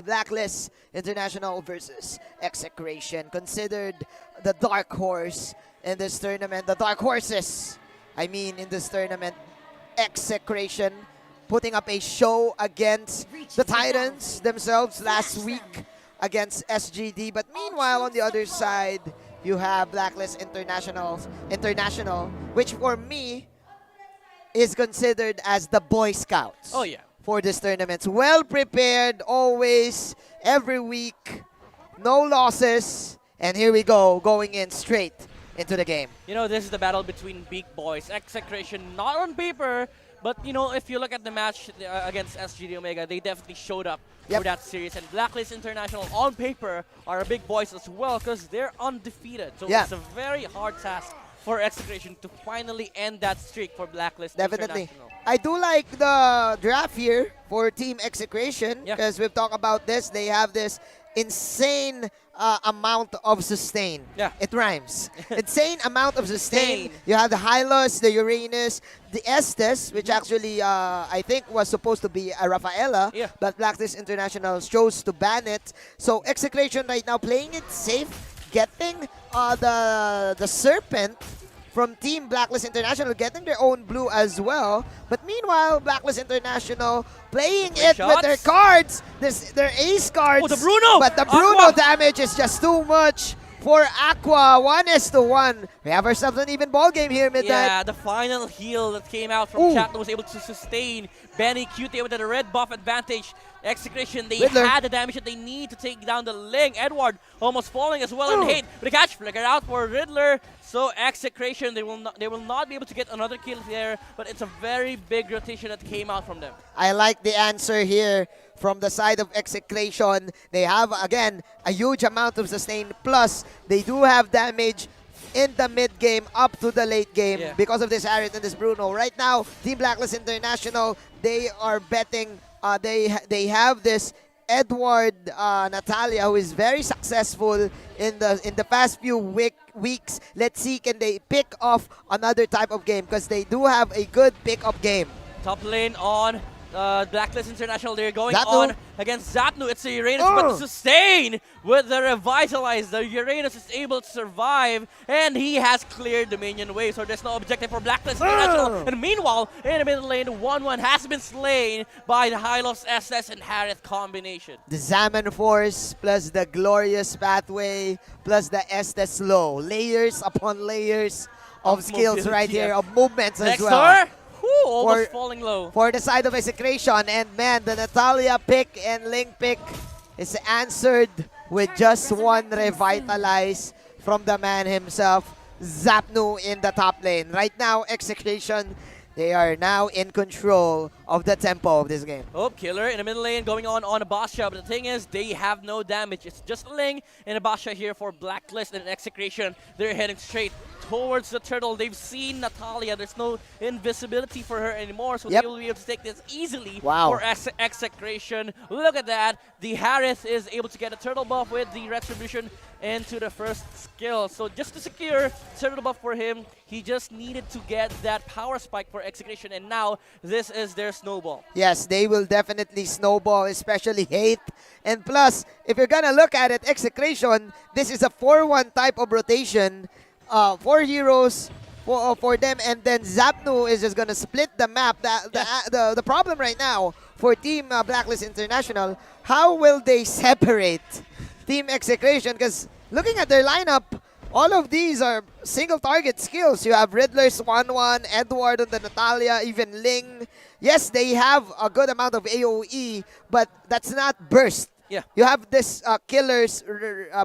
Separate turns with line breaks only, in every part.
Blacklist International versus Execration, considered the dark horse in this tournament. The dark horses, I mean, in this tournament. Execration putting up a show against the Titans themselves last week against SGD. But meanwhile, on the other side, you have Blacklist International, which for me is considered as the Boy Scouts.
Oh, yeah.
For this tournament. Well prepared, always, every week, no losses, and here we go, going in straight into the game.
You know, this is the battle between big boys. Execration, not on paper, but you know, if you look at the match against SGD Omega, they definitely showed up for that series. And Blacklist International, on paper, are big boys as well because they're undefeated. So it's a very hard task for Execration to finally end that streak for Blacklist International.
I do like the draft here for Team Execration because we've talked about this. They have this insane amount of sustain.
Yeah.
It rhymes. Insane amount of sustain. You have the Hylos, the Uranus, the Estes, which actually I think was supposed to be a Rafaela, but Blacklist International chose to ban it. So Execration right now playing it safe, getting the Serpent from Team Blacklist International, getting their own blue as well. But meanwhile, Blacklist International playing it with their cards, their ace cards.
Oh, the Bruno!
But the Bruno damage is just too much for Aqua. 1-1. We have ourselves an even ball game here, Midnight.
Yeah, the final heal that came out from chat that was able to sustain Benny QT with the red buff advantage. Execration, they had the damage that they need to take down the Ling. Edward almost falling as well in hate. But a catch flicker out for Riddler. So Execration, they will not be able to get another kill there. But it's a very big rotation that came out from them.
I like the answer here from the side of Execration. They have, again, a huge amount of sustain. Plus, they do have damage in the mid game up to the late game because of this Harriet and this Bruno. Right now, Team Blacklist International, they are betting. They have this Edward Natalia, who is very successful in the past few weeks. Let's see, can they pick off another type of game, because they do have a good pick-up game.
Top lane on Blacklist International. They're going on against Zapnu. It's a Uranus, but sustain with the Revitalize. The Uranus is able to survive, and he has cleared the minion wave, so there's no objective for Blacklist International. And meanwhile, in the middle lane, 1-1 has been slain by the Hylos SS and Harith combination.
The Zaman Force plus the Glorious Pathway plus the Estes Slow. Layers upon layers of skills right here, of movements as well.
Almost falling low.
For the side of Execration, and man, the Natalia pick and Ling pick is answered with just one Revitalize from the man himself, Zapnu, in the top lane. Right now, Execration, they are now in control of the tempo of this game.
Oh, Killer in the middle lane going on a Basha, but the thing is, they have no damage. It's just Ling and a Basha here for Blacklist and Execration. They're heading straight towards the turtle. They've seen Natalia. There's no invisibility for her anymore, so they will be able to take this easily for Execration. Look at that. The Harith is able to get a turtle buff with the Retribution into the first skill. So just to secure turtle buff for him, he just needed to get that power spike for Execration, and now this is their snowball.
Yes, they will definitely snowball, especially Hate. And plus, if you're gonna look at it, Execration, this is a 4-1 type of rotation. 4 heroes for them, and then Zapnu is just gonna split the map. The problem right now for Team Blacklist International, how will they separate Team Execration? Because looking at their lineup, all of these are single target skills. You have Riddler's 1-1, Edward on the Natalia, even Ling. Yes, they have a good amount of AoE, but that's not burst.
Yeah.
You have this Killer's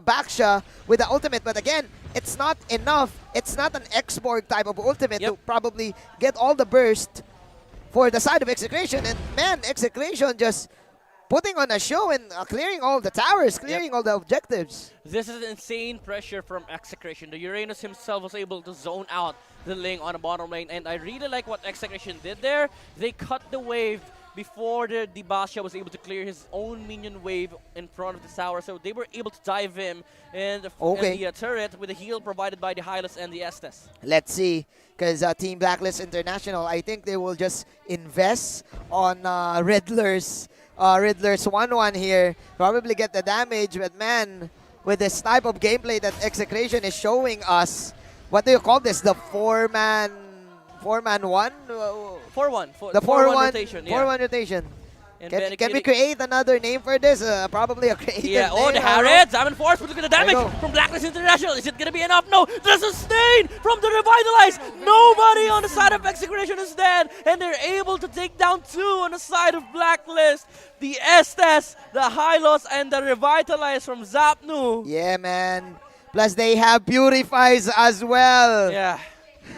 Baksha with the ultimate, but again, it's not enough. It's not an X-Borg type of ultimate to probably get all the burst for the side of Execration. And man, Execration just putting on a show and clearing all the towers, clearing all the objectives.
This is insane pressure from Execration. The Uranus himself was able to zone out the Ling on the bottom lane, and I really like what Execration did there. They cut the wave before the Basha was able to clear his own minion wave in front of the tower, so they were able to dive him in the turret with a heal provided by the Hylos and the Estes.
Let's see, because Team Blacklist International, I think they will just invest on Riddler's Riddler's 1-1 here. Probably get the damage, but man, with this type of gameplay that Execration is showing us, what do you call this? The four-man one?
4-1.
The 4-1
rotation. Yeah.
4-1 rotation.
And
Can we create another name for this? Probably a creative
Yeah,
name.
oh, the Harriet, Zaman Force, but look at the damage
There you go.
from Blacklist International. Is it going to be enough? No, the sustain from the Revitalize. Nobody on the side of Execration is dead, and they're able to take down 2 on the side of Blacklist. The Estes, the Hylos, and the Revitalize from Zapnu.
Yeah, man. Plus, they have Purifies as well.
Yeah.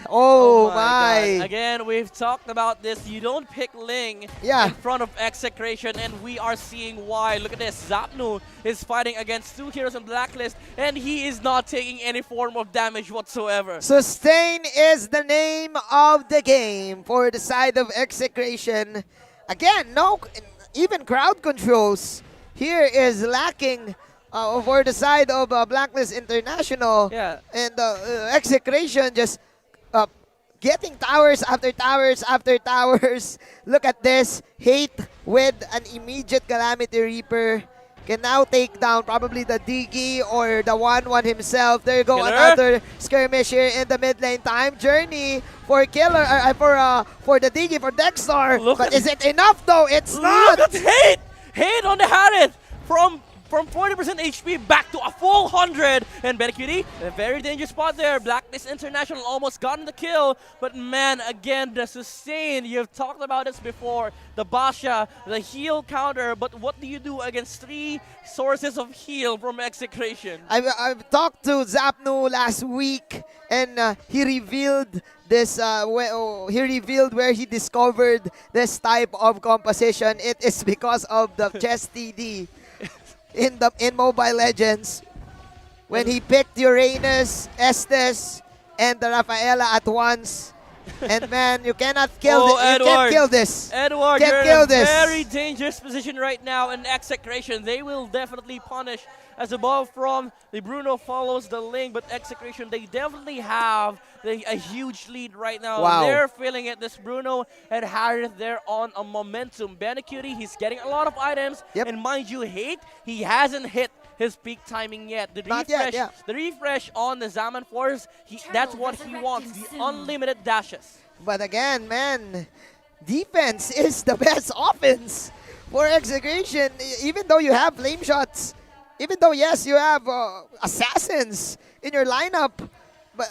Oh,
God.
my.
Again, we've talked about this. You don't pick Ling
Yeah.
in front of Execration, and we are seeing why. Look at this. Zapnu is fighting against 2 heroes in Blacklist, and he is not taking any form of damage whatsoever.
Sustain is the name of the game for the side of Execration. Again, no, even crowd controls here is lacking for the side of Blacklist International.
Yeah.
And Execration just getting towers after towers after towers. Look at this. Hate with an immediate Calamity Reaper can now take down probably the Diggy or the 1-1 himself. There you go,
Killer.
another skirmish here in the mid lane. Time journey for Killer, for the Diggy, for Dexter.
Look
But
at-
is it enough though? It's not.
Look at Hate! Hate on the Harriet from 40% HP back to a full 100. And Benecutie, a very dangerous spot there. Blacklist International almost gotten the kill. But man, again, the sustain. You've talked about this before. The Basha, the heal counter. But what do you do against 3 sources of heal from Execration?
I've talked to Zapnu last week, and he revealed this. He revealed where he discovered this type of composition. It is because of the chess TD in Mobile Legends, when he picked Uranus, Estes, and the Rafaela at once. And man, you cannot kill
Oh,
this. You can't kill this.
Edward,
Can't
you're in
kill
a
this.
very dangerous position right now in Execration. They will definitely punish as above from the Bruno follows the Ling, but Execration, they definitely have a huge lead right now.
Wow.
They're feeling it. This Bruno and Harith, they're on a momentum. Benecutie, he's getting a lot of items.
Yep.
And mind you, Hate, he hasn't hit his peak timing yet. The
Not
refresh,
yet, yeah.
the refresh on the Zaman Force, that's what he wants, the unlimited dashes.
But again, man, defense is the best offense for Execration. Even though you have flame shots, even though yes, you have assassins in your lineup, but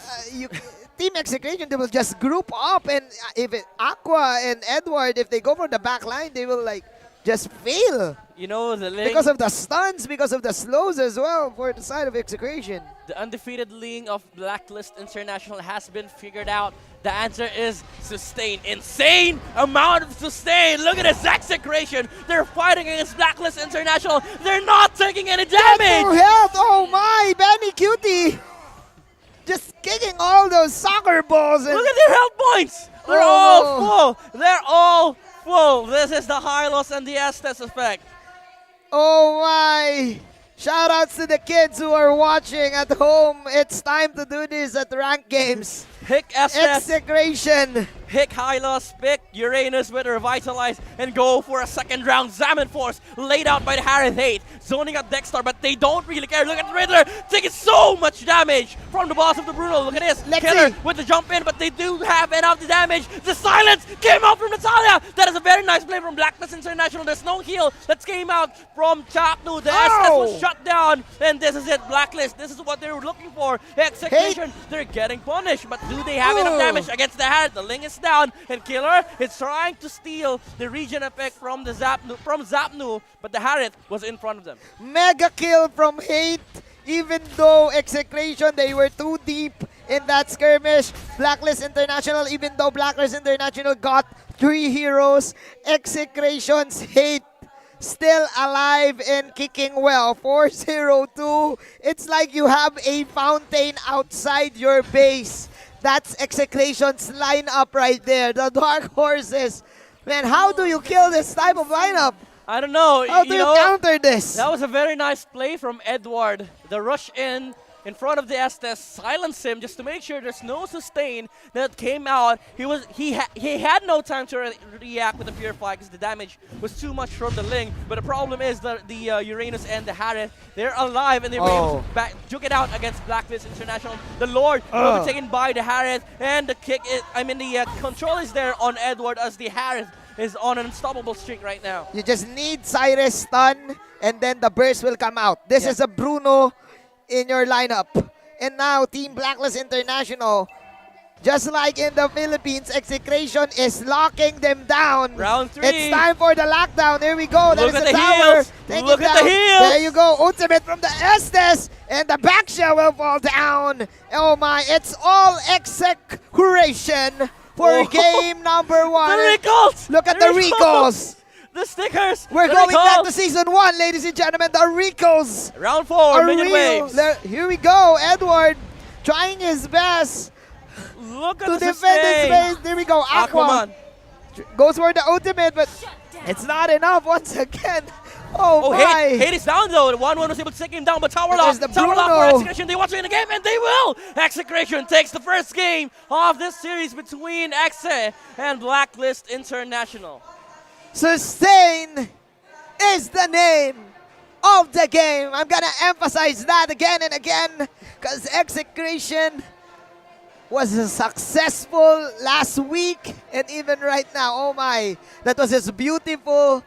Team Execration, they will just group up, and if Aqua and Edward, if they go for the back line, they will like just fail.
You know, the Ling,
Because of the stuns, because of the slows as well for the side of Execration.
the undefeated Ling of Blacklist International has been figured out. The answer is sustain. Insane amount of sustain. Look at this Execration. They're fighting against Blacklist International. They're not taking any
For
damage.
help! Oh my! Benecutie! Just kicking all those soccer balls. And
Look at their health points. They're all full. They're all full. This is the Hylos and the Estes effect.
oh my! Shoutouts to the kids who are watching at home. It's time to do this at ranked games.
Pick Estes.
Execration.
Pick Hylos, pick Uranus with Revitalize, and go for a second round. Zaman Force laid out by the Harith 8, zoning out Dexter, but they don't really care. Look at Riddler taking so much damage from the boss of the Bruno. Look at this.
Let's
Killer
see.
with the jump in, but they do have enough the damage. The silence came out from Natalia. That is a very nice play from Blacklist International. There's no heal that came out from Chapnu. The SS was shut down, and this is it. Blacklist, this is what they were looking for. Execution, they're getting punished, but do they have enough damage against the Harith? The Ling is down, and Killer is trying to steal the regen effect from the Zapnu, but the Harith was in front of them.
Mega kill from Hate. Even though Execration, they were too deep in that skirmish. Blacklist International, even though Blacklist International got 3 heroes, Execration's Hate still alive and kicking well. 4-0-2. It's like you have a fountain outside your base. That's Execration's lineup right there. The Dark Horses. Man, how do you kill this type of lineup?
I don't know.
How do you counter this?
That was a very nice play from Edward. The rush in in front of the Estes, silence him just to make sure there's no sustain that came out. He had no time to react with the Purify because the damage was too much from the Ling. But the problem is that the Uranus and the Harith, they're alive and they were able to juke it out against Blacklist International. The Lord will be taken by the Harith, and the the control is there on Edward as the Harith is on an unstoppable streak right now.
You just need Cyrus stun, and then the burst will come out. This is a Bruno in your lineup. And now Team Blacklist International, just like in the Philippines, Execration is locking them down.
Round 3.
It's time for the lockdown. Here we go.
Look
That
at
is
the
tower.
heals. Look at the heals.
There you go. Ultimate from the Estes. And the back shell will fall down. Oh my. It's all Execration for game number 1.
The recalls.
Look at the recalls.
The stickers.
We're going back to Season 1, ladies and gentlemen. The recalls.
Round 4,
are
minion
real.
waves.
Here we go. Edward trying his best
Look at
to
the
defend his
sustain.
base. There we go. Aqua goes for the ultimate, but it's not enough once again. Oh my.
Hate is down though. 1-1 was able to take him down, but Tower Lock.
the
Tower Lock
Bruno.
for Execration. They want to win the game, and they will. Execration takes the first game of this series between Exe and Blacklist International.
Sustain is the name of the game. I'm gonna emphasize that again and again because Execration was successful last week and even right now. Oh my, that was just beautiful